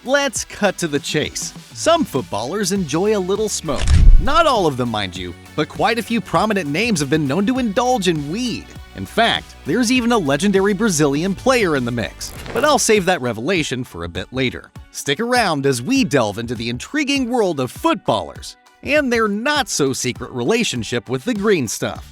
Let's cut to the chase. Some footballers enjoy a little smoke. Not all of them, mind you, but quite a few prominent names have been known to indulge in weed. In fact, there's even a legendary Brazilian player in the mix. But I'll save that revelation for a bit later. Stick around as we delve into the intriguing world of footballers and their not-so-secret relationship with the green stuff.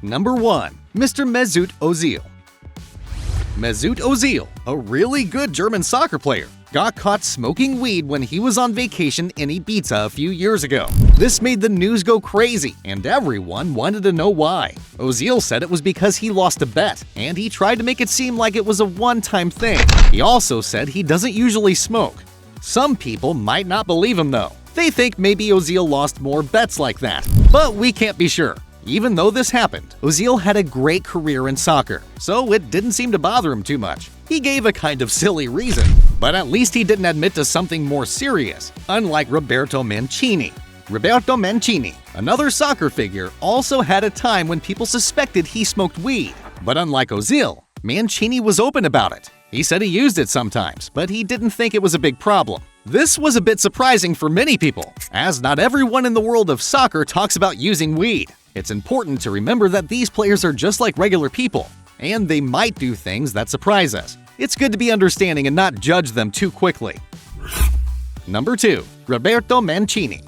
Number 1. Mr. Mesut Ozil. Mesut Ozil, a really good German soccer player, got caught smoking weed when he was on vacation in Ibiza a few years ago. This made the news go crazy, and everyone wanted to know why. Ozil said it was because he lost a bet, and he tried to make it seem like it was a one-time thing. He also said he doesn't usually smoke. Some people might not believe him though. They think maybe Ozil lost more bets like that, but we can't be sure. Even though this happened, Ozil had a great career in soccer, so it didn't seem to bother him too much. He gave a kind of silly reason, but at least he didn't admit to something more serious, unlike Roberto Mancini. Roberto Mancini, another soccer figure, also had a time when people suspected he smoked weed. But unlike Ozil, Mancini was open about it. He said he used it sometimes, but he didn't think it was a big problem. This was a bit surprising for many people, as not everyone in the world of soccer talks about using weed. It's important to remember that these players are just like regular people, and they might do things that surprise us. It's good to be understanding and not judge them too quickly. Number 2. Roberto Mancini.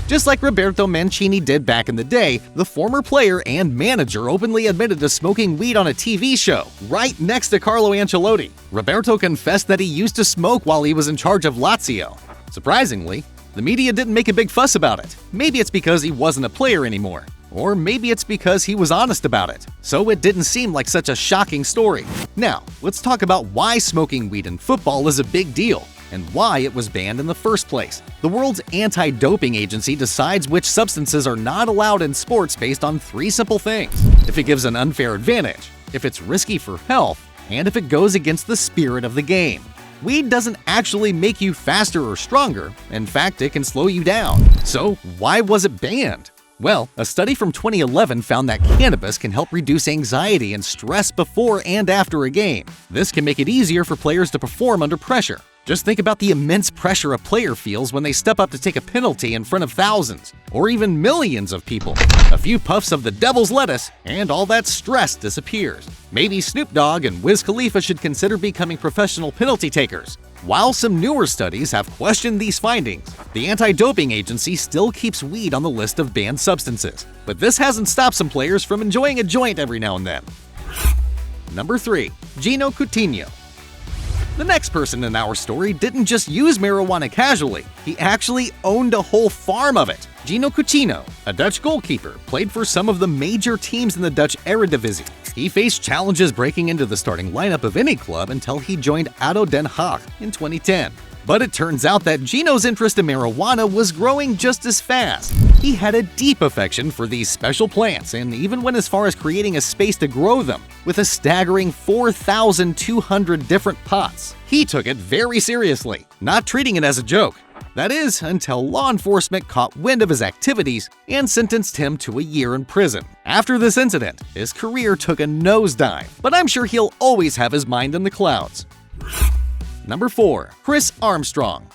Just like Roberto Mancini did back in the day, the former player and manager openly admitted to smoking weed on a TV show, right next to Carlo Ancelotti. Roberto confessed that he used to smoke while he was in charge of Lazio. Surprisingly, the media didn't make a big fuss about it. Maybe it's because he wasn't a player anymore. Or maybe it's because he was honest about it, so it didn't seem like such a shocking story. Now, let's talk about why smoking weed in football is a big deal, and why it was banned in the first place. The world's anti-doping agency decides which substances are not allowed in sports based on 3 simple things: if it gives an unfair advantage, if it's risky for health, and if it goes against the spirit of the game. Weed doesn't actually make you faster or stronger. In fact, it can slow you down. So why was it banned? Well, a study from 2011 found that cannabis can help reduce anxiety and stress before and after a game. This can make it easier for players to perform under pressure. Just think about the immense pressure a player feels when they step up to take a penalty in front of thousands, or even millions of people. A few puffs of the devil's lettuce, and all that stress disappears. Maybe Snoop Dogg and Wiz Khalifa should consider becoming professional penalty takers. While some newer studies have questioned these findings, the anti-doping agency still keeps weed on the list of banned substances. But this hasn't stopped some players from enjoying a joint every now and then. Number 3. Gino Coutinho. The next person in our story didn't just use marijuana casually, he actually owned a whole farm of it. Gino Coutinho, a Dutch goalkeeper, played for some of the major teams in the Dutch Eredivisie. He faced challenges breaking into the starting lineup of any club until he joined ADO Den Haag in 2010. But it turns out that Gino's interest in marijuana was growing just as fast. He had a deep affection for these special plants and even went as far as creating a space to grow them, with a staggering 4,200 different pots. He took it very seriously, not treating it as a joke. That is, until law enforcement caught wind of his activities and sentenced him to a year in prison. After this incident, his career took a nosedive, but I'm sure he'll always have his mind in the clouds. Number 4. Chris Armstrong.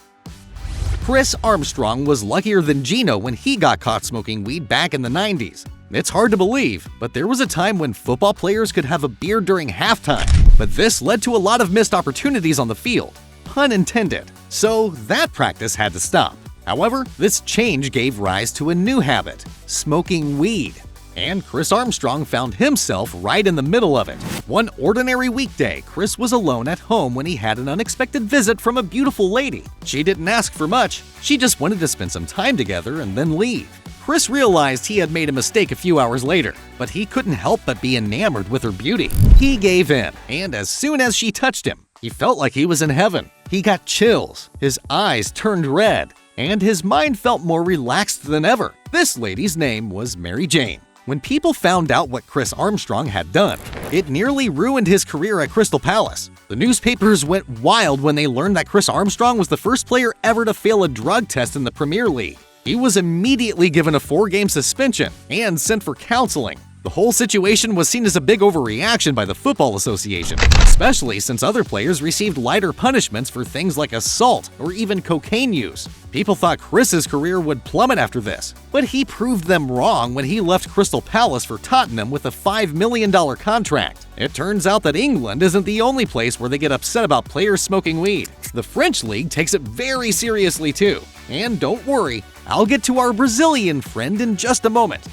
Chris Armstrong was luckier than Gino when he got caught smoking weed back in the 90s. It's hard to believe, but there was a time when football players could have a beer during halftime. But this led to a lot of missed opportunities on the field. Pun intended. So that practice had to stop. However, this change gave rise to a new habit: smoking weed. And Chris Armstrong found himself right in the middle of it. One ordinary weekday, Chris was alone at home when he had an unexpected visit from a beautiful lady. She didn't ask for much, she just wanted to spend some time together and then leave. Chris realized he had made a mistake a few hours later, but he couldn't help but be enamored with her beauty. He gave in, and as soon as she touched him, he felt like he was in heaven. He got chills, his eyes turned red, and his mind felt more relaxed than ever. This lady's name was Mary Jane. When people found out what Chris Armstrong had done, it nearly ruined his career at Crystal Palace. The newspapers went wild when they learned that Chris Armstrong was the first player ever to fail a drug test in the Premier League. He was immediately given a 4-game suspension and sent for counseling. The whole situation was seen as a big overreaction by the Football Association, especially since other players received lighter punishments for things like assault or even cocaine use. People thought Chris's career would plummet after this, but he proved them wrong when he left Crystal Palace for Tottenham with a $5 million contract. It turns out that England isn't the only place where they get upset about players smoking weed. The French league takes it very seriously too. And don't worry, I'll get to our Brazilian friend in just a moment.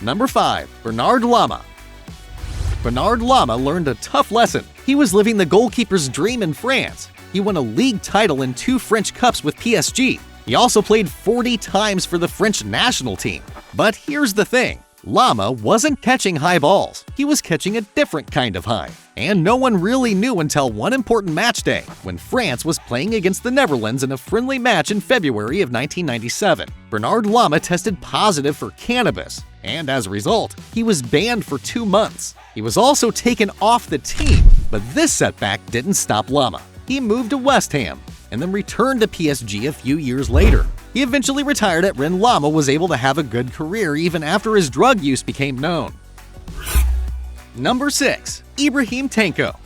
Number 5. Bernard Lama. Bernard Lama learned a tough lesson. He was living the goalkeeper's dream in France. He won a league title and 2 French Cups with PSG. He also played 40 times for the French national team. But here's the thing. Lama wasn't catching high balls. He was catching a different kind of high. And no one really knew until one important match day, when France was playing against the Netherlands in a friendly match in February of 1997. Bernard Lama tested positive for cannabis, and as a result, he was banned for 2 months. He was also taken off the team, but this setback didn't stop Lama. He moved to West Ham, and then returned to PSG a few years later. He eventually retired at when Lama was able to have a good career even after his drug use became known. Number 6. Ibrahim Tanko.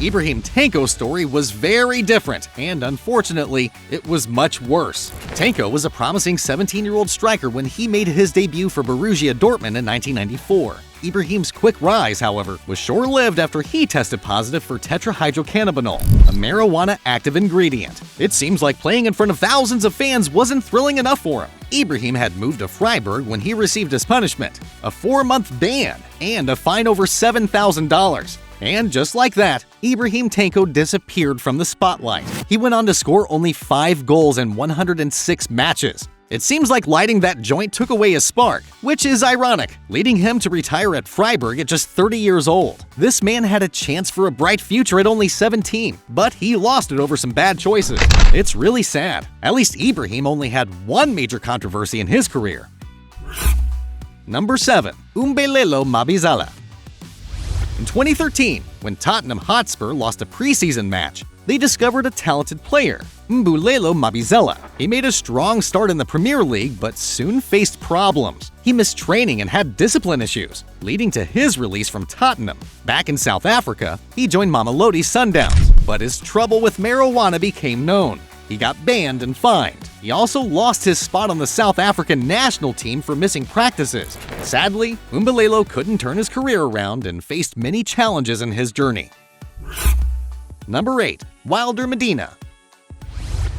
Ibrahim Tanko's story was very different, and unfortunately, it was much worse. Tanko was a promising 17-year-old striker when he made his debut for Borussia Dortmund in 1994. Ibrahim's quick rise, however, was short-lived after he tested positive for tetrahydrocannabinol, a marijuana active ingredient. It seems like playing in front of thousands of fans wasn't thrilling enough for him. Ibrahim had moved to Freiburg when he received his punishment, a 4-month ban, and a fine over $7,000. And just like that, Ibrahim Tanko disappeared from the spotlight. He went on to score only 5 goals in 106 matches. It seems like lighting that joint took away his spark, which is ironic, leading him to retire at Freiburg at just 30 years old. This man had a chance for a bright future at only 17, but he lost it over some bad choices. It's really sad. At least Ibrahim only had one major controversy in his career. Number 7. Umbelelo Mabizala. In 2013, when Tottenham Hotspur lost a preseason match, they discovered a talented player, Mbulelo Mabizela. He made a strong start in the Premier League but soon faced problems. He missed training and had discipline issues, leading to his release from Tottenham. Back in South Africa, he joined Mamelodi Sundowns, but his trouble with marijuana became known. He got banned and fined. He also lost his spot on the South African national team for missing practices. Sadly, Umbelelo couldn't turn his career around and faced many challenges in his journey. Number 8. Wilder Medina.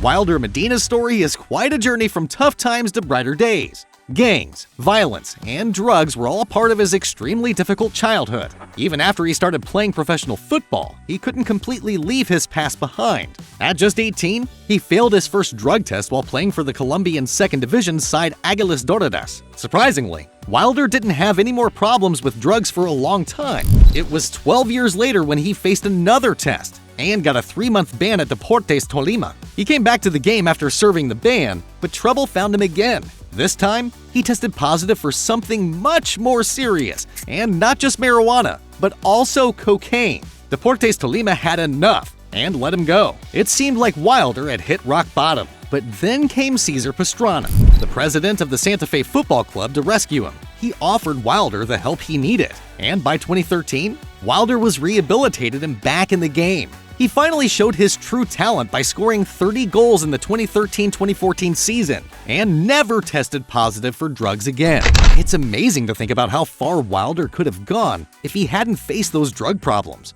Wilder Medina's story is quite a journey from tough times to brighter days. Gangs, violence, and drugs were all a part of his extremely difficult childhood. Even after he started playing professional football, he couldn't completely leave his past behind. At just 18, he failed his first drug test while playing for the Colombian 2nd Division side Águilas Doradas. Surprisingly, Wilder didn't have any more problems with drugs for a long time. It was 12 years later when he faced another test and got a 3-month ban at Deportes Tolima. He came back to the game after serving the ban, but trouble found him again. This time, he tested positive for something much more serious, and not just marijuana, but also cocaine. Deportes Tolima had enough and let him go. It seemed like Wilder had hit rock bottom, but then came Cesar Pastrana, the president of the Santa Fe Football Club, to rescue him. He offered Wilder the help he needed, and by 2013, Wilder was rehabilitated and back in the game. He finally showed his true talent by scoring 30 goals in the 2013-2014 season and never tested positive for drugs again. It's amazing to think about how far Wilder could have gone if he hadn't faced those drug problems.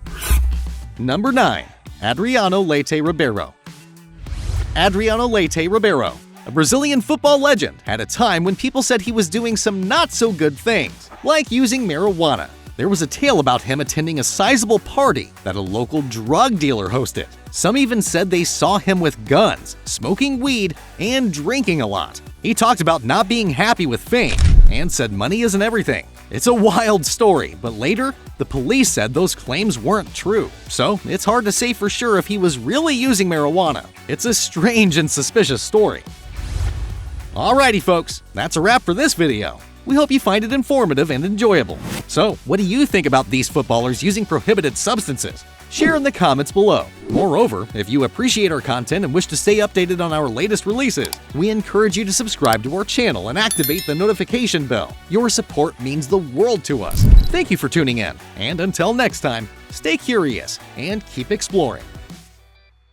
Number 9. Adriano Leite Ribeiro. Adriano Leite Ribeiro, a Brazilian football legend, had a time when people said he was doing some not-so-good things, like using marijuana. There was a tale about him attending a sizable party that a local drug dealer hosted. Some even said they saw him with guns, smoking weed, and drinking a lot. He talked about not being happy with fame and said money isn't everything. It's a wild story, but later, the police said those claims weren't true. So it's hard to say for sure if he was really using marijuana. It's a strange and suspicious story. Alrighty folks, that's a wrap for this video. We hope you find it informative and enjoyable. So, what do you think about these footballers using prohibited substances? share in the comments below. Moreover, if you appreciate our content and wish to stay updated on our latest releases, we encourage you to subscribe to our channel and activate the notification bell. Your support means the world to us. Thank you for tuning in, and until next time, stay curious and keep exploring.